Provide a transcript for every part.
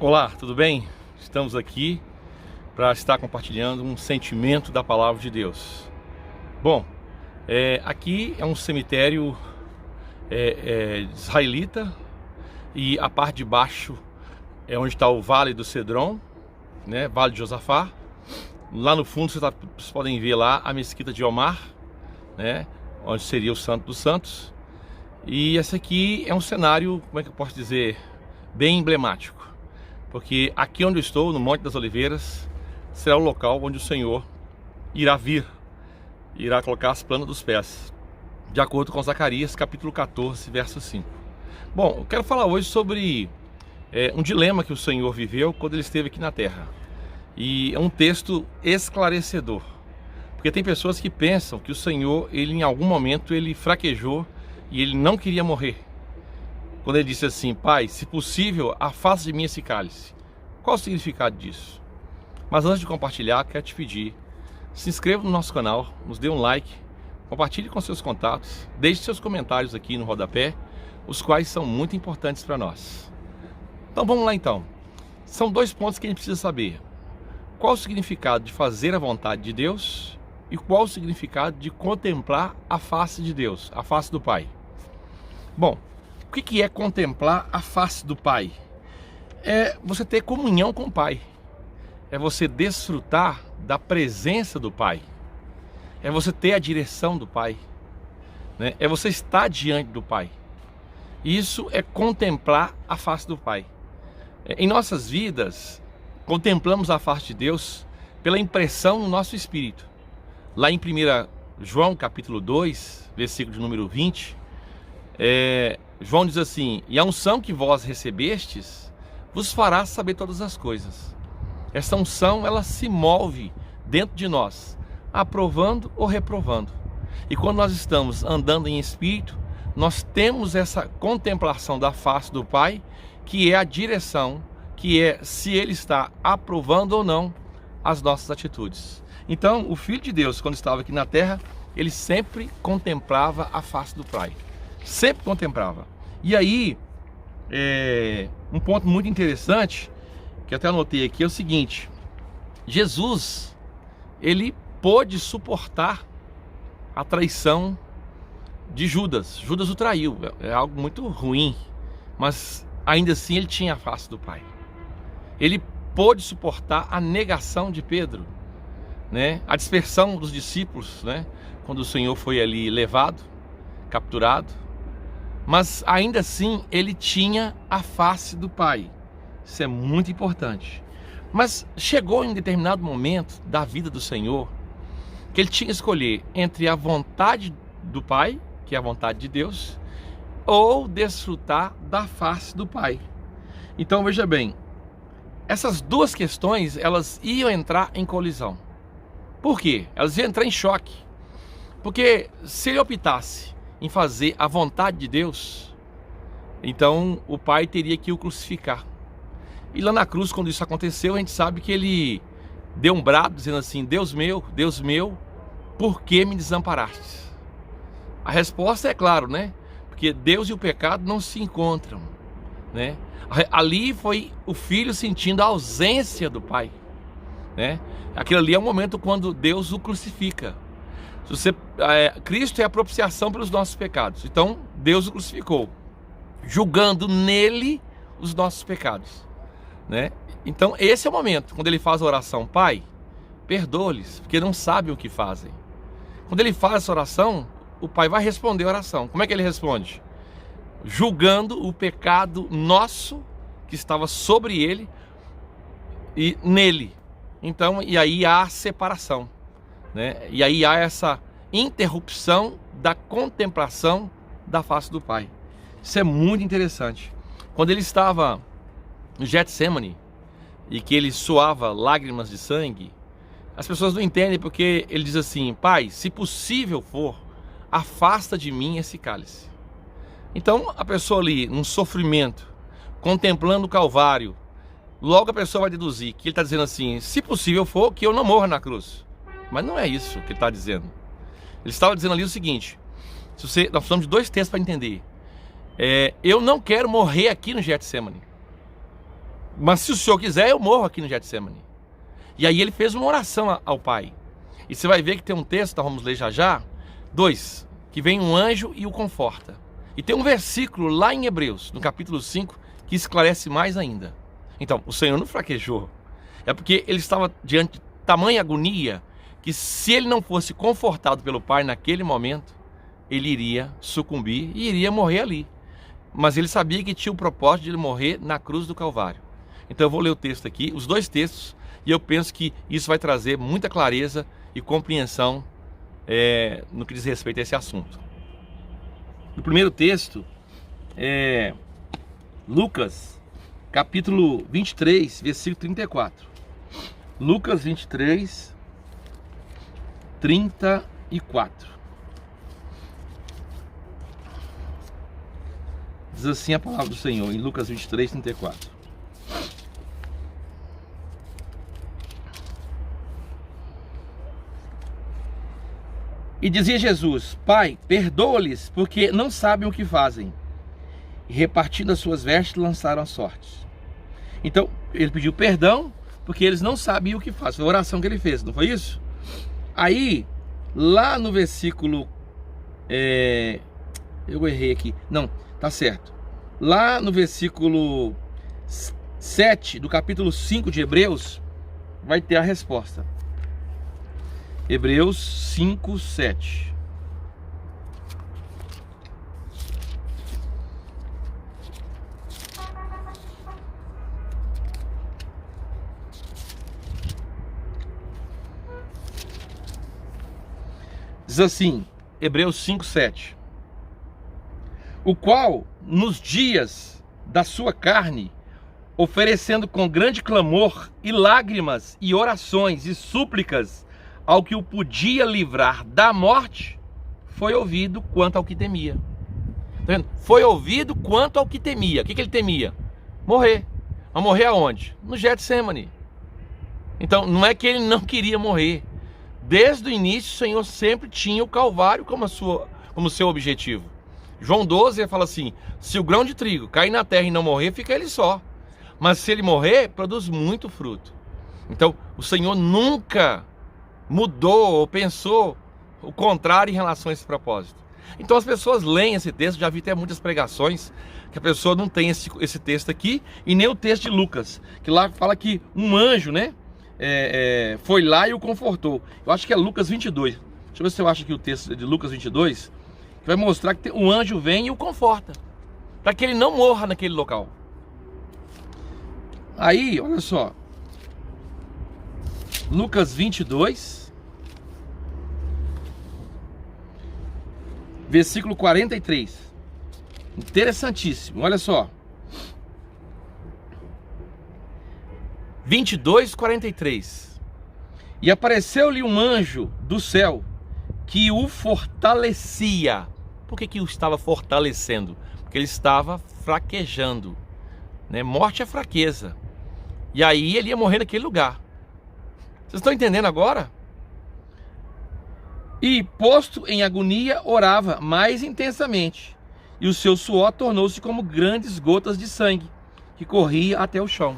Olá, tudo bem? Estamos aqui para estar compartilhando um sentimento da palavra de Deus. Bom, aqui é um cemitério israelita e a parte de baixo é onde está o Vale do Cedron, né? Vale de Josafá. Lá no fundo vocês podem ver lá a mesquita de Omar, né? Onde seria o Santo dos Santos. E esse aqui é um cenário, como é que eu posso dizer, bem emblemático. Porque aqui onde eu estou, no Monte das Oliveiras, será o local onde o Senhor irá colocar as plantas dos pés, de acordo com Zacarias capítulo 14, verso 5. Bom, eu quero falar hoje sobre um dilema que o Senhor viveu quando ele esteve aqui na terra. E é um texto esclarecedor, porque tem pessoas que pensam que o Senhor, ele em algum momento, ele fraquejou e ele não queria morrer. Quando ele disse assim: Pai, se possível, afasta de mim esse cálice. Qual o significado disso? Mas antes de compartilhar, quero te pedir, se inscreva no nosso canal, nos dê um like, compartilhe com seus contatos, deixe seus comentários aqui no rodapé, os quais são muito importantes para nós. Então vamos lá então. São dois pontos que a gente precisa saber. Qual o significado de fazer a vontade de Deus e qual o significado de contemplar a face de Deus, a face do Pai? Bom, o que é contemplar a face do Pai? É você ter comunhão com o Pai. É você desfrutar da presença do Pai. É você ter a direção do Pai, né? É você estar diante do Pai. Isso é contemplar a face do Pai. Em nossas vidas, contemplamos a face de Deus pela impressão no nosso espírito. Lá em 1 João capítulo 2, versículo de número 20, João diz assim: e a unção que vós recebestes vos fará saber todas as coisas. Essa unção, ela se move dentro de nós, aprovando ou reprovando. E quando nós estamos andando em espírito, nós temos essa contemplação da face do Pai, que é a direção, que é se Ele está aprovando ou não as nossas atitudes. Então, o Filho de Deus, quando estava aqui na terra, ele sempre contemplava a face do Pai. Sempre contemplava. E aí, um ponto muito interessante, que até anotei aqui, é o seguinte: Jesus, ele pôde suportar a traição de Judas. Judas o traiu, é algo muito ruim, mas ainda assim ele tinha a face do Pai. Ele pôde suportar a negação de Pedro, né? A dispersão dos discípulos, né? Quando o Senhor foi ali levado, capturado. Mas ainda assim ele tinha a face do Pai. Isso é muito importante. Mas chegou em um determinado momento da vida do Senhor que ele tinha que escolher entre a vontade do Pai, que é a vontade de Deus, ou desfrutar da face do Pai. Então veja bem, essas duas questões, elas iam entrar em colisão. Por quê? Elas iam entrar em choque. Porque se ele optasse em fazer a vontade de Deus, então o Pai teria que o crucificar. E lá na cruz, quando isso aconteceu, a gente sabe que ele deu um brado dizendo assim: Deus meu, por que me desamparaste? A resposta é claro, né? Porque Deus e o pecado não se encontram, né? Ali foi o filho sentindo a ausência do Pai, né? Aquilo ali é um momento quando Deus o crucifica. Cristo é a propiciação pelos nossos pecados. Então Deus o crucificou, julgando nele os nossos pecados, né? Então esse é o momento quando ele faz a oração: Pai, perdoa-lhes, porque não sabem o que fazem. Quando ele faz essa oração, o Pai vai responder a oração. Como é que ele responde? Julgando o pecado nosso que estava sobre ele e nele. Então, e aí há a separação, né? E aí há essa interrupção da contemplação da face do Pai. Isso é muito interessante. Quando ele estava no Getsemane e que ele suava lágrimas de sangue, as pessoas não entendem, porque ele diz assim: Pai, se possível for, afasta de mim esse cálice. Então a pessoa ali, num sofrimento, contemplando o Calvário, logo a pessoa vai deduzir que ele está dizendo assim: se possível for, que eu não morra na cruz. Mas não é isso que ele está dizendo. Ele estava dizendo ali o seguinte: nós precisamos de dois textos para entender. Eu não quero morrer aqui no Getsemane. mas se o Senhor quiser, eu morro aqui no Getsemane. E aí ele fez uma oração ao Pai. E você vai ver que tem um texto, nós vamos ler já já, 2, que vem um anjo e o conforta. E tem um versículo lá em Hebreus, no capítulo 5, que esclarece mais ainda. Então, o Senhor não fraquejou. É porque ele estava diante de tamanha agonia, que se ele não fosse confortado pelo Pai naquele momento, ele iria sucumbir e iria morrer ali. Mas ele sabia que tinha o propósito de ele morrer na cruz do Calvário. Então eu vou ler o texto aqui, os 2 textos, e eu penso que isso vai trazer muita clareza e compreensão no que diz respeito a esse assunto. O primeiro texto é Lucas, capítulo 23, versículo 34. Lucas 23, 34. Diz assim a palavra do Senhor, em Lucas 23, 34. E dizia Jesus: Pai, perdoa-lhes, porque não sabem o que fazem. E repartindo as suas vestes, lançaram as sortes. Então, ele pediu perdão, porque eles não sabiam o que fazem. Foi a oração que ele fez, não foi isso? Aí, lá no versículo... eu errei aqui. Não, tá certo. Lá no versículo 7 do capítulo 5 de Hebreus, vai ter a resposta. Hebreus 5, 7. Diz assim, Hebreus 5, 7. O qual, nos dias da sua carne, oferecendo com grande clamor e lágrimas e orações e súplicas ao que o podia livrar da morte, foi ouvido quanto ao que temia. Tá vendo? Foi ouvido quanto ao que temia. O que ele temia? Morrer. Mas morrer aonde? No Getsemane. Então não é que ele não queria morrer. Desde o início o Senhor sempre tinha o Calvário como seu objetivo. João 12 fala assim: se o grão de trigo cair na terra e não morrer, fica ele só. Mas se ele morrer, produz muito fruto. Então o Senhor nunca mudou ou pensou o contrário em relação a esse propósito. Então as pessoas leem esse texto, já vi até muitas pregações que a pessoa não tem esse texto aqui, e nem o texto de Lucas, que lá fala que um anjo, né, foi lá e o confortou. Eu acho que é Lucas 22. Deixa eu ver se eu acho aqui o texto de Lucas 22, que vai mostrar que um anjo vem e o conforta, para que ele não morra naquele local. Aí, olha só, Lucas 22, versículo 43. Interessantíssimo, olha só. 22, 43. E apareceu-lhe um anjo do céu que o fortalecia. Por que o estava fortalecendo? Porque ele estava fraquejando, né? Morte é fraqueza. E aí ele ia morrer naquele lugar. Vocês estão entendendo agora? E, posto em agonia, orava mais intensamente, e o seu suor tornou-se como grandes gotas de sangue, que corria até o chão.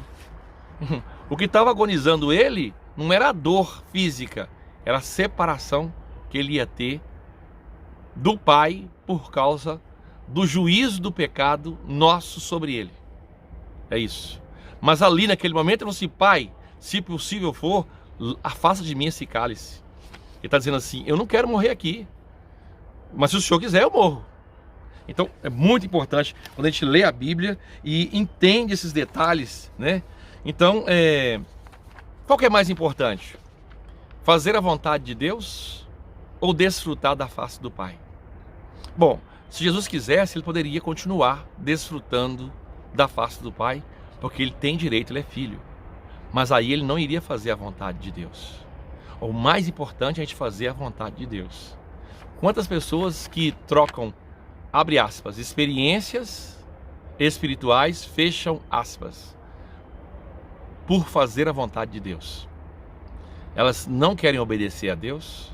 O que estava agonizando ele não era a dor física, era a separação que ele ia ter do Pai por causa do juízo do pecado nosso sobre ele. É isso. Mas ali naquele momento ele falou assim: Pai, se possível for, afasta de mim esse cálice. Ele está dizendo assim: eu não quero morrer aqui, mas se o Senhor quiser eu morro. Então é muito importante quando a gente lê a Bíblia e entende esses detalhes, né? Então qual que é mais importante? Fazer a vontade de Deus ou desfrutar da face do Pai? Bom, se Jesus quisesse, ele poderia continuar desfrutando da face do Pai, porque ele tem direito, ele é filho. Mas aí ele não iria fazer a vontade de Deus. O mais importante é a gente fazer a vontade de Deus. Quantas pessoas que trocam, abre aspas, experiências espirituais, fecham aspas, por fazer a vontade de Deus. Elas não querem obedecer a Deus,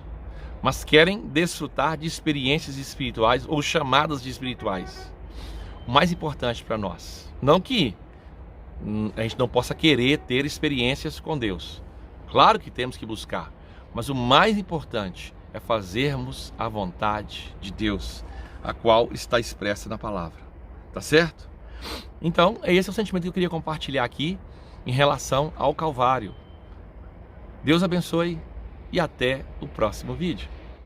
mas querem desfrutar de experiências espirituais ou chamadas de espirituais. O mais importante para nós, não que a gente não possa querer ter experiências com Deus. Claro que temos que buscar, mas o mais importante é fazermos a vontade de Deus, a qual está expressa na palavra. Tá certo? Então, esse é o sentimento que eu queria compartilhar aqui em relação ao Calvário. Deus abençoe e até o próximo vídeo.